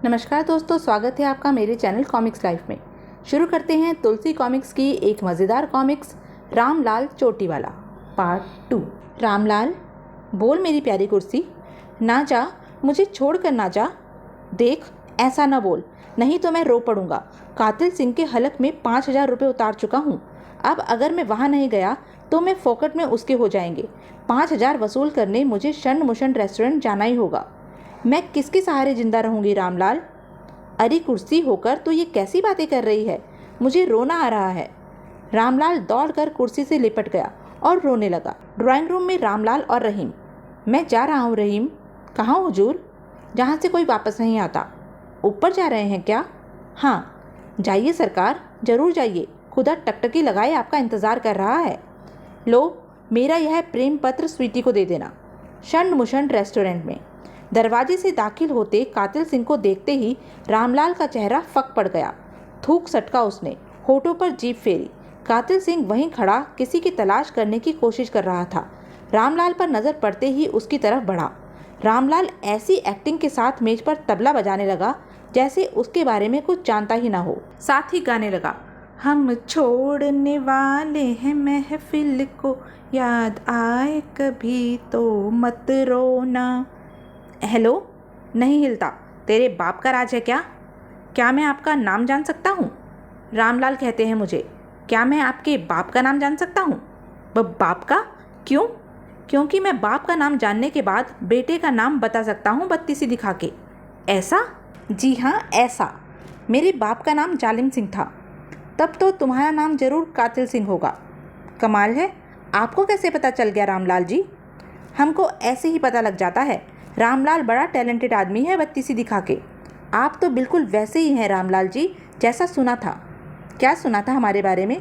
नमस्कार दोस्तों, स्वागत है आपका मेरे चैनल कॉमिक्स लाइफ में। शुरू करते हैं तुलसी कॉमिक्स की एक मज़ेदार कॉमिक्स रामलाल चोटीवाला पार्ट 2। रामलाल, बोल मेरी प्यारी कुर्सी, ना जा, मुझे छोड़कर ना जा। देख, ऐसा ना बोल, नहीं तो मैं रो पड़ूंगा। कातिल सिंह के हलक में 5,000 रुपये उतार चुका हूँ। अब अगर मैं वहाँ नहीं गया तो मैं फोकट में उसके हो जाएंगे। 5,000 वसूल करने मुझे शन मुशन रेस्टोरेंट जाना ही होगा। मैं किसके सहारे जिंदा रहूंगी रामलाल? अरे कुर्सी होकर तो ये कैसी बातें कर रही है, मुझे रोना आ रहा है। रामलाल दौड़कर कुर्सी से लिपट गया और रोने लगा। ड्राइंग रूम में रामलाल और रहीम। मैं जा रहा हूँ रहीम। कहाँ हुजूर? जहाँ से कोई वापस नहीं आता। ऊपर जा रहे हैं क्या? हाँ, जाइए सरकार, ज़रूर जाइए। खुदा टकटकी लगाए आपका इंतज़ार कर रहा है। लो, मेरा यह प्रेम पत्र स्वीटी को दे देना। शन मुशन रेस्टोरेंट में दरवाजे से दाखिल होते कातिल सिंह को देखते ही रामलाल का चेहरा फक पड़ गया। थूक सटका उसने, होठों पर जीभ फेरी। कातिल सिंह वहीं खड़ा किसी की तलाश करने की कोशिश कर रहा था। रामलाल पर नज़र पड़ते ही उसकी तरफ बढ़ा। रामलाल ऐसी एक्टिंग के साथ मेज पर तबला बजाने लगा जैसे उसके बारे में कुछ जानता ही ना हो। साथ ही गाने लगा, हम छोड़ने वाले हैं महफिल को, याद आए कभी तो मत रोना। हेलो, नहीं हिलता। तेरे बाप का राज है क्या? क्या मैं आपका नाम जान सकता हूँ? रामलाल कहते हैं मुझे। क्या मैं आपके बाप का नाम जान सकता हूँ? बाप का? क्यों? क्योंकि मैं बाप का नाम जानने के बाद बेटे का नाम बता सकता हूँ बत्तीसी दिखा के। ऐसा? जी हाँ, ऐसा। मेरे बाप का नाम जालिम सिंह था। तब तो तुम्हारा नाम जरूर कातिल सिंह होगा। कमाल है, आपको कैसे पता चल गया रामलाल जी? हमको ऐसे ही पता लग जाता है। रामलाल बड़ा टैलेंटेड आदमी है बत्तीसी दिखा के। आप तो बिल्कुल वैसे ही हैं रामलाल जी, जैसा सुना था। क्या सुना था हमारे बारे में?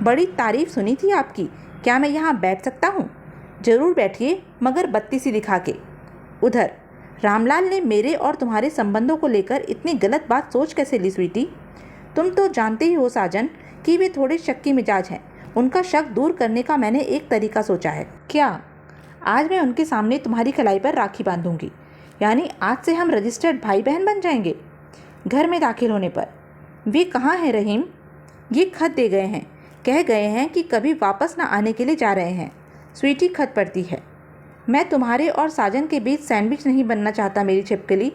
बड़ी तारीफ सुनी थी आपकी। क्या मैं यहाँ बैठ सकता हूँ? ज़रूर बैठिए, मगर बत्तीसी दिखा के। उधर रामलाल ने मेरे और तुम्हारे संबंधों को लेकर इतनी गलत बात सोच कैसे ली स्वीटी? तुम तो जानते ही हो साजन कि वे थोड़े शक्की मिजाज हैं। उनका शक दूर करने का मैंने एक तरीका सोचा है। क्या? आज मैं उनके सामने तुम्हारी कलाई पर राखी बांधूंगी, यानी आज से हम रजिस्टर्ड भाई बहन बन जाएंगे। घर में दाखिल होने पर, वे कहाँ हैं रहीम? ये खत दे गए हैं, कह गए हैं कि कभी वापस ना आने के लिए जा रहे हैं। स्वीटी खत पढ़ती है। मैं तुम्हारे और साजन के बीच सैंडविच नहीं बनना चाहता मेरी छिपकली।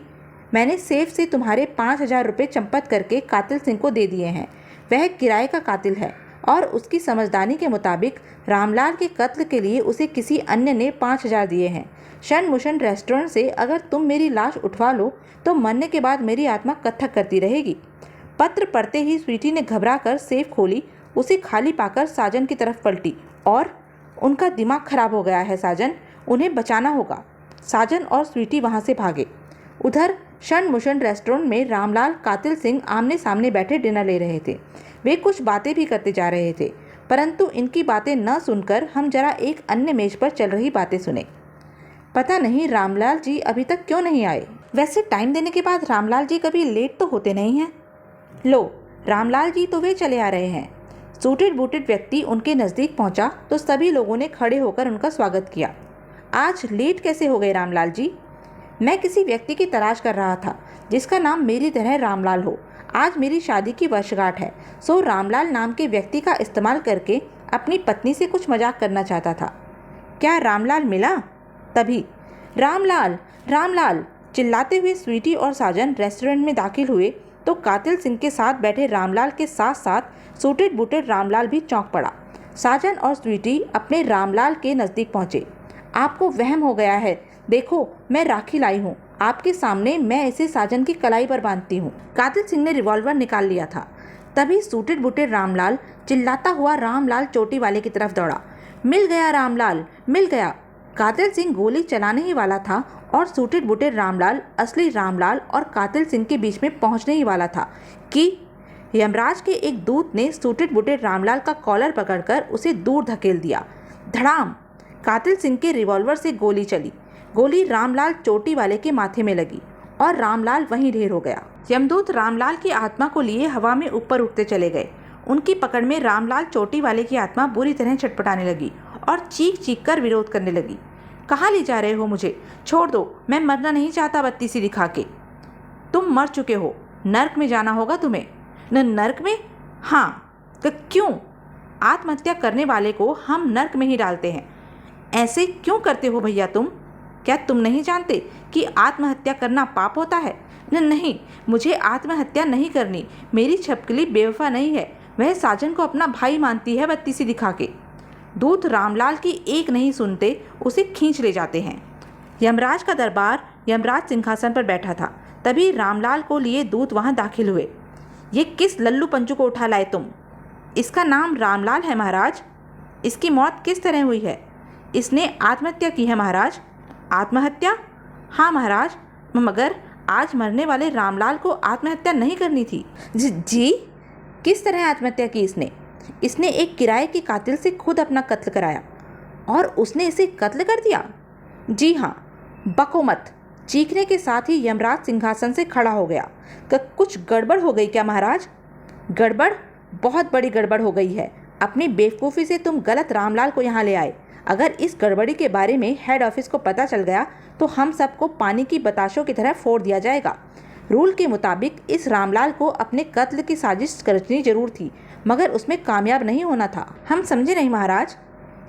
मैंने सेफ से तुम्हारे 5,000 रुपये चंपत करके कातिल सिंह को दे दिए हैं। वह किराए का कातिल है और उसकी समझदारी के मुताबिक रामलाल के कत्ल के लिए उसे किसी अन्य ने 5,000 दिए हैं। शन मुशन रेस्टोरेंट से अगर तुम मेरी लाश उठवा लो तो मरने के बाद मेरी आत्मा कत्थक करती रहेगी। पत्र पढ़ते ही स्वीटी ने घबराकर सेफ खोली। उसे खाली पाकर साजन की तरफ पलटी और उनका दिमाग खराब हो गया है साजन, उन्हें बचाना होगा। साजन और स्वीटी वहाँ से भागे। उधर शन मुशन रेस्टोरेंट में रामलाल कातिल सिंह आमने सामने बैठे डिनर ले रहे थे। वे कुछ बातें भी करते जा रहे थे, परंतु इनकी बातें न सुनकर हम जरा एक अन्य मेज पर चल रही बातें सुने। पता नहीं रामलाल जी अभी तक क्यों नहीं आए। वैसे टाइम देने के बाद रामलाल जी कभी लेट तो होते नहीं हैं। लो, रामलाल जी तो वे चले आ रहे हैं। सूटेड बूटेड व्यक्ति उनके नज़दीक पहुंचा तो सभी लोगों ने खड़े होकर उनका स्वागत किया। आज लेट कैसे हो गए रामलाल जी? मैं किसी व्यक्ति की तलाश कर रहा था जिसका नाम मेरी तरह रामलाल हो। आज मेरी शादी की वर्षगांठ है, सो रामलाल नाम के व्यक्ति का इस्तेमाल करके अपनी पत्नी से कुछ मजाक करना चाहता था। क्या रामलाल मिला? तभी रामलाल रामलाल चिल्लाते हुए स्वीटी और साजन रेस्टोरेंट में दाखिल हुए तो कातिल सिंह के साथ बैठे रामलाल के साथ साथ सूटेड बूटेड रामलाल भी चौंक पड़ा। साजन और स्वीटी अपने रामलाल के नज़दीक पहुँचे। आपको वहम हो गया है, देखो मैं राखी लाई हूँ आपके सामने, मैं इसे साजन की कलाई पर बांधती हूँ। कातिल सिंह ने रिवॉल्वर निकाल लिया था। तभी सूटेड बूटेड रामलाल चिल्लाता हुआ रामलाल चोटी वाले की तरफ दौड़ा। मिल गया रामलाल, मिल गया। कातिल सिंह गोली चलाने ही वाला था और सूटेड बूटेड रामलाल असली रामलाल और कातिल सिंह के बीच में पहुंचने ही वाला था कि यमराज के एक दूत ने सूटेड बूटेड रामलाल का कॉलर पकड़कर उसे दूर धकेल दिया। धड़ाम! कातिल सिंह के रिवॉल्वर से गोली चली। गोली रामलाल चोटी वाले के माथे में लगी और रामलाल वहीं ढेर हो गया। यमदूत रामलाल की आत्मा को लिए हवा में ऊपर उठते चले गए। उनकी पकड़ में रामलाल चोटी वाले की आत्मा बुरी तरह छटपटाने लगी और चीख चीख कर विरोध करने लगी। कहाँ ले जा रहे हो मुझे? छोड़ दो, मैं मरना नहीं चाहता बत्तीसी दिखा के। तुम मर चुके हो, नर्क में जाना होगा तुम्हें। नर्क में? हाँ, क्यों? आत्महत्या करने वाले को हम नर्क में ही डालते हैं। ऐसे क्यों करते हो भैया तुम? क्या तुम नहीं जानते कि आत्महत्या करना पाप होता है? नहीं, मुझे आत्महत्या नहीं करनी। मेरी छपकली बेवफा नहीं है, वह साजन को अपना भाई मानती है बत्ती सी दिखा के। दूत रामलाल की एक नहीं सुनते उसे खींच ले जाते हैं। यमराज का दरबार यमराज सिंहासन पर बैठा था। तभी रामलाल को लिए दूत वहां दाखिल हुए। ये किस लल्लू पंचू को उठा लाए तुम? इसका नाम रामलाल है महाराज। इसकी मौत किस तरह हुई है? इसने आत्महत्या की है महाराज। आत्महत्या? हाँ महाराज, मगर आज मरने वाले रामलाल को आत्महत्या नहीं करनी थी। जी? किस तरह आत्महत्या की इसने? इसने एक किराए के कातिल से खुद अपना कत्ल कराया और उसने इसे कत्ल कर दिया। जी हाँ। बको मत। चीखने के साथ ही यमराज सिंहासन से खड़ा हो गया। कुछ गड़बड़ हो गई क्या महाराज? गड़बड़? बहुत बड़ी गड़बड़ हो गई है। अपनी बेवकूफ़ी से तुम गलत रामलाल को यहाँ ले आए। अगर इस गड़बड़ी के बारे में हेड ऑफिस को पता चल गया तो हम सबको पानी की बताशों की तरह फोड़ दिया जाएगा। रूल के मुताबिक इस रामलाल को अपने कत्ल की साजिश करनी जरूर थी, मगर उसमें कामयाब नहीं होना था। हम समझे नहीं महाराज।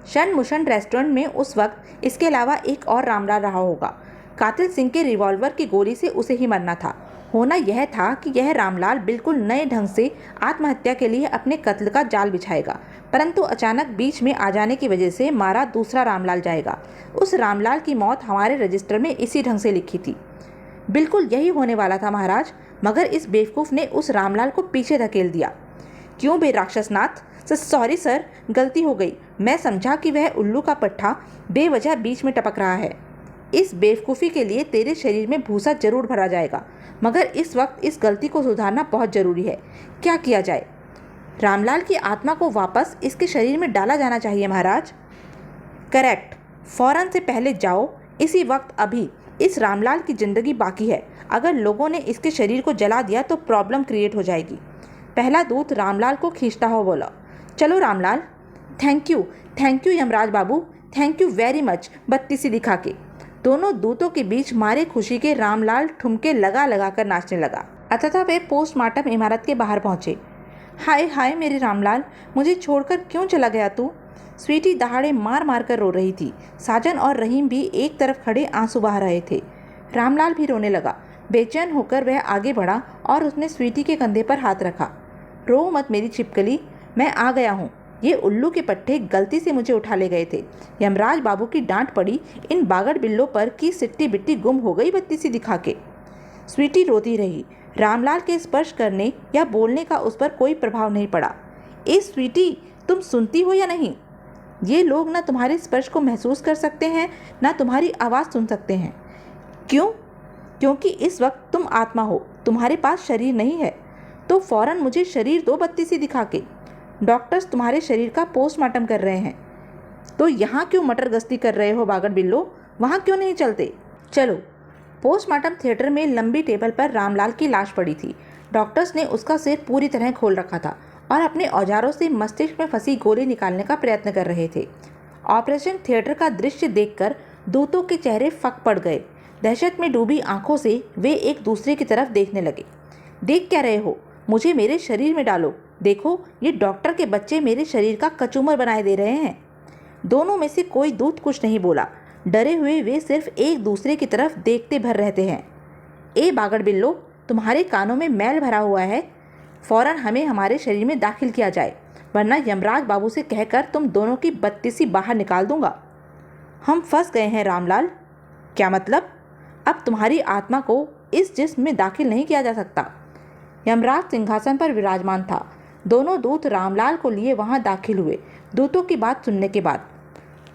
शनमुशन रेस्टोरेंट में उस वक्त इसके अलावा एक और रामलाल रहा होगा। कातिल सिंह के रिवॉल्वर की गोली से उसे ही मरना था। होना यह था कि यह रामलाल बिल्कुल नए ढंग से आत्महत्या के लिए अपने कत्ल का जाल बिछाएगा, परंतु अचानक बीच में आ जाने की वजह से मारा दूसरा रामलाल जाएगा। उस रामलाल की मौत हमारे रजिस्टर में इसी ढंग से लिखी थी। बिल्कुल यही होने वाला था महाराज, मगर इस बेवकूफ़ ने उस रामलाल को पीछे धकेल दिया। क्यों बे राक्षसनाथ? सॉरी सर, गलती हो गई। मैं समझा कि वह उल्लू का पट्टा बेवजह बीच में टपक रहा है। इस बेवकूफ़ी के लिए तेरे शरीर में भूसा जरूर भरा जाएगा, मगर इस वक्त इस गलती को सुधारना बहुत ज़रूरी है। क्या किया जाए? रामलाल की आत्मा को वापस इसके शरीर में डाला जाना चाहिए महाराज। करेक्ट। फ़ौरन से पहले जाओ, इसी वक्त, अभी। इस रामलाल की ज़िंदगी बाकी है। अगर लोगों ने इसके शरीर को जला दिया तो प्रॉब्लम क्रिएट हो जाएगी। पहला दूत रामलाल को खींचता हुआ बोला, चलो Ramlal. Thank you Yamraj Babu, thank you very much, बत्ती सी दिखा के। दोनों दूतों के बीच मारे खुशी के रामलाल ठुमके लगा लगा कर नाचने लगा। अतः वे पोस्टमार्टम इमारत के बाहर पहुंचे। हाय हाय मेरे रामलाल, मुझे छोड़कर क्यों चला गया तू? स्वीटी दहाड़े मार मार कर रो रही थी। साजन और रहीम भी एक तरफ खड़े आंसू बहा रहे थे। रामलाल भी रोने लगा। बेचैन होकर वह आगे बढ़ा और उसने स्वीटी के कंधे पर हाथ रखा। रो मत मेरी छिपकली, मैं आ गया हूँ। ये उल्लू के पट्टे गलती से मुझे उठा ले गए थे। यमराज बाबू की डांट पड़ी इन बागड़ बिल्लों पर कि सिट्टी बिट्टी गुम हो गई बत्ती सी दिखा के। स्वीटी रोती रही। रामलाल के स्पर्श करने या बोलने का उस पर कोई प्रभाव नहीं पड़ा। ए स्वीटी, तुम सुनती हो या नहीं? ये लोग ना तुम्हारे स्पर्श को महसूस कर सकते हैं, ना तुम्हारी आवाज़ सुन सकते हैं। क्यों? क्योंकि इस वक्त तुम आत्मा हो, तुम्हारे पास शरीर नहीं है। तो फौरन मुझे शरीर दो बत्ती सी दिखा के। डॉक्टर्स तुम्हारे शरीर का पोस्टमार्टम कर रहे हैं। तो यहाँ क्यों मटर गश्ती कर रहे हो बागड़ बिल्लो? वहाँ क्यों नहीं चलते? चलो। पोस्टमार्टम थिएटर में लंबी टेबल पर रामलाल की लाश पड़ी थी। डॉक्टर्स ने उसका सिर पूरी तरह खोल रखा था और अपने औजारों से मस्तिष्क में फंसी गोली निकालने का प्रयत्न कर रहे थे। ऑपरेशन थिएटर का दृश्य देखकर दूतों के चेहरे फक पड़ गए। दहशत में डूबी आंखों से वे एक दूसरे की तरफ देखने लगे। देख क्या रहे हो? मुझे मेरे शरीर में डालो। देखो, ये डॉक्टर के बच्चे मेरे शरीर का कचूमर बनाए दे रहे हैं। दोनों में से कोई दूत कुछ नहीं बोला। डरे हुए वे सिर्फ एक दूसरे की तरफ देखते भर रहते हैं। ए बागड़ बिल्लो, तुम्हारे कानों में मैल भरा हुआ है। फौरन हमें हमारे शरीर में दाखिल किया जाए, वरना यमराज बाबू से कहकर तुम दोनों की बत्ती सी बाहर निकाल दूंगा। हम फंस गए हैं रामलाल। क्या मतलब? अब तुम्हारी आत्मा को इस जिस्म में दाखिल नहीं किया जा सकता। यमराज सिंहासन पर विराजमान था। दोनों दूत रामलाल को लिए वहां दाखिल हुए। दूतों की बात सुनने के बाद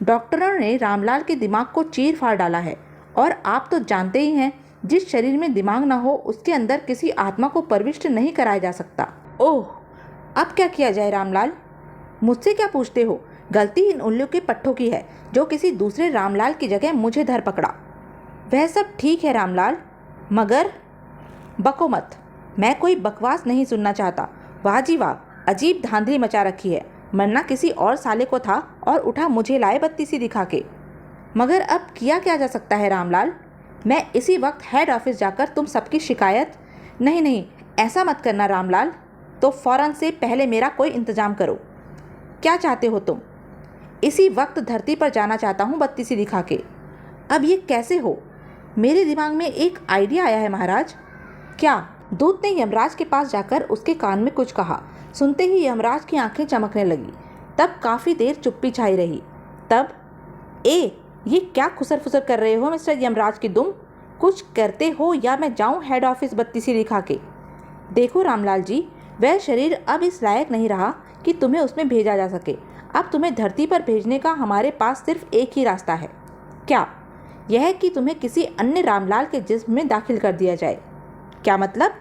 डॉक्टरों ने रामलाल के दिमाग को चीर फाड़ डाला है, और आप तो जानते ही हैं, जिस शरीर में दिमाग न हो उसके अंदर किसी आत्मा को प्रविष्ट नहीं कराया जा सकता। ओह, अब क्या किया जाए रामलाल? मुझसे क्या पूछते हो? गलती इन उल्लू के पट्टों की है जो किसी दूसरे रामलाल की जगह मुझे धर पकड़ा। वह सब ठीक है रामलाल, मगर बको मत। मैं कोई बकवास नहीं सुनना चाहता। वाह जी वाह, अजीब धांधली मचा रखी है। मरना किसी और साले को था और उठा मुझे लाए बत्ती सी दिखा के। मगर अब किया क्या जा सकता है रामलाल? मैं इसी वक्त हेड ऑफिस जाकर तुम सबकी शिकायत। नहीं नहीं, ऐसा मत करना रामलाल, तो फ़ौरन से पहले मेरा कोई इंतज़ाम करो। क्या चाहते हो तुम? इसी वक्त धरती पर जाना चाहता हूँ बत्ती सी दिखा के। अब ये कैसे हो? मेरे दिमाग में एक आइडिया आया है महाराज। क्या? दूत ने यमराज के पास जाकर उसके कान में कुछ कहा। सुनते ही यमराज की आंखें चमकने लगी। तब काफ़ी देर चुप्पी छाई रही। तब ये क्या खुसर फुसर कर रहे हो मिस्टर यमराज की दुम? कुछ करते हो या मैं जाऊं हेड ऑफिस बत्ती सी दिखा के? देखो रामलाल जी, वह शरीर अब इस लायक नहीं रहा कि तुम्हें उसमें भेजा जा सके। अब तुम्हें धरती पर भेजने का हमारे पास सिर्फ एक ही रास्ता है। क्या? यह कि तुम्हें किसी अन्य रामलाल के जिस्म में दाखिल कर दिया जाए। क्या मतलब?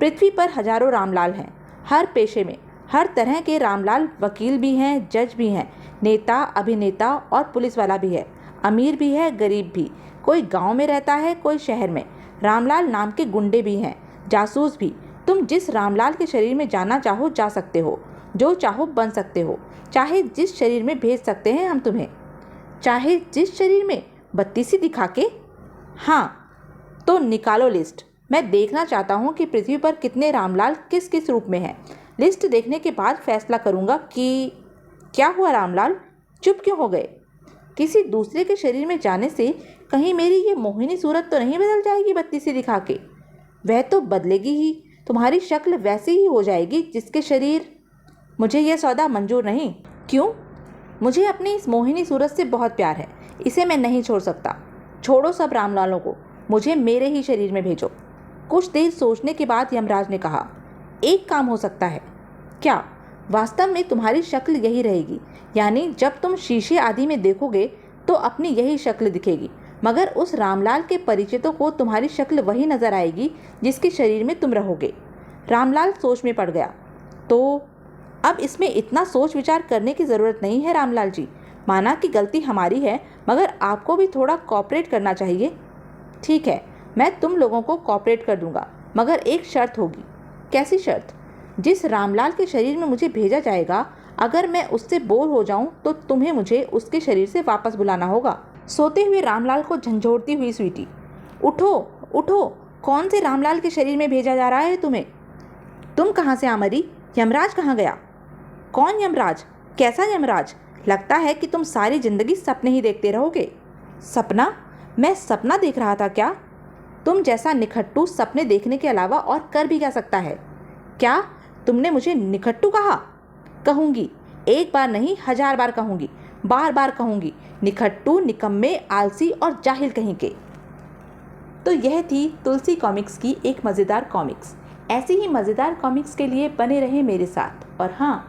पृथ्वी पर हजारों रामलाल हैं, हर पेशे में, हर तरह के रामलाल। वकील भी हैं, जज भी हैं, नेता, अभिनेता और पुलिस वाला भी है, अमीर भी है, गरीब भी। कोई गांव में रहता है, कोई शहर में। रामलाल नाम के गुंडे भी हैं, जासूस भी। तुम जिस रामलाल के शरीर में जाना चाहो जा सकते हो, जो चाहो बन सकते हो। चाहे जिस शरीर में भेज सकते हैं हम तुम्हें। चाहे जिस शरीर में? बत्ती सी दिखा के? हाँ, तो निकालो लिस्ट। मैं देखना चाहता हूँ कि पृथ्वी पर कितने रामलाल किस किस रूप में हैं। लिस्ट देखने के बाद फैसला करूँगा कि क्या हुआ रामलाल, चुप क्यों हो गए? किसी दूसरे के शरीर में जाने से कहीं मेरी ये मोहिनी सूरत तो नहीं बदल जाएगी बत्ती सी दिखा के? वह तो बदलेगी ही, तुम्हारी शक्ल वैसी ही हो जाएगी जिसके शरीर। मुझे यह सौदा मंजूर नहीं। क्यों? मुझे अपनी इस मोहिनी सूरत से बहुत प्यार है, इसे मैं नहीं छोड़ सकता। छोड़ो सब रामलालों को, मुझे मेरे ही शरीर में भेजो। कुछ देर सोचने के बाद यमराज ने कहा, एक काम हो सकता है। क्या? वास्तव में तुम्हारी शक्ल यही रहेगी, यानी जब तुम शीशे आदि में देखोगे तो अपनी यही शक्ल दिखेगी, मगर उस रामलाल के परिचितों को तुम्हारी शक्ल वही नजर आएगी जिसके शरीर में तुम रहोगे। रामलाल सोच में पड़ गया। तो अब इसमें इतना सोच विचार करने की ज़रूरत नहीं है रामलाल जी। माना कि गलती हमारी है, मगर आपको भी थोड़ा कॉपरेट करना चाहिए। ठीक है, मैं तुम लोगों को कॉपरेट कर दूंगा, मगर एक शर्त होगी। कैसी शर्त? जिस रामलाल के शरीर में मुझे भेजा जाएगा, अगर मैं उससे बोर हो जाऊं तो तुम्हें मुझे उसके शरीर से वापस बुलाना होगा। सोते हुए रामलाल को झंझोड़ती हुई स्वीटी, उठो उठो, कौन से रामलाल के शरीर में भेजा जा रहा है तुम्हें? तुम कहाँ से आमरी? यमराज कहाँ गया? कौन यमराज? कैसा यमराज? लगता है कि तुम सारी जिंदगी सपने ही देखते रहोगे। सपना? मैं सपना देख रहा था क्या? तुम जैसा निखट्टू सपने देखने के अलावा और कर भी क्या सकता है? क्या तुमने मुझे निखट्टू कहा? कहूँगी, एक बार नहीं 1000 बार कहूँगी, बार बार कहूँगी। निखट्टू, निकम्मे, आलसी और जाहिल कहीं के। तो यह थी तुलसी कॉमिक्स की एक मज़ेदार कॉमिक्स। ऐसी ही मज़ेदार कॉमिक्स के लिए बने रहें मेरे साथ। और हाँ,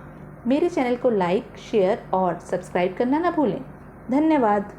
मेरे चैनल को लाइक, शेयर और सब्सक्राइब करना ना भूलें। धन्यवाद।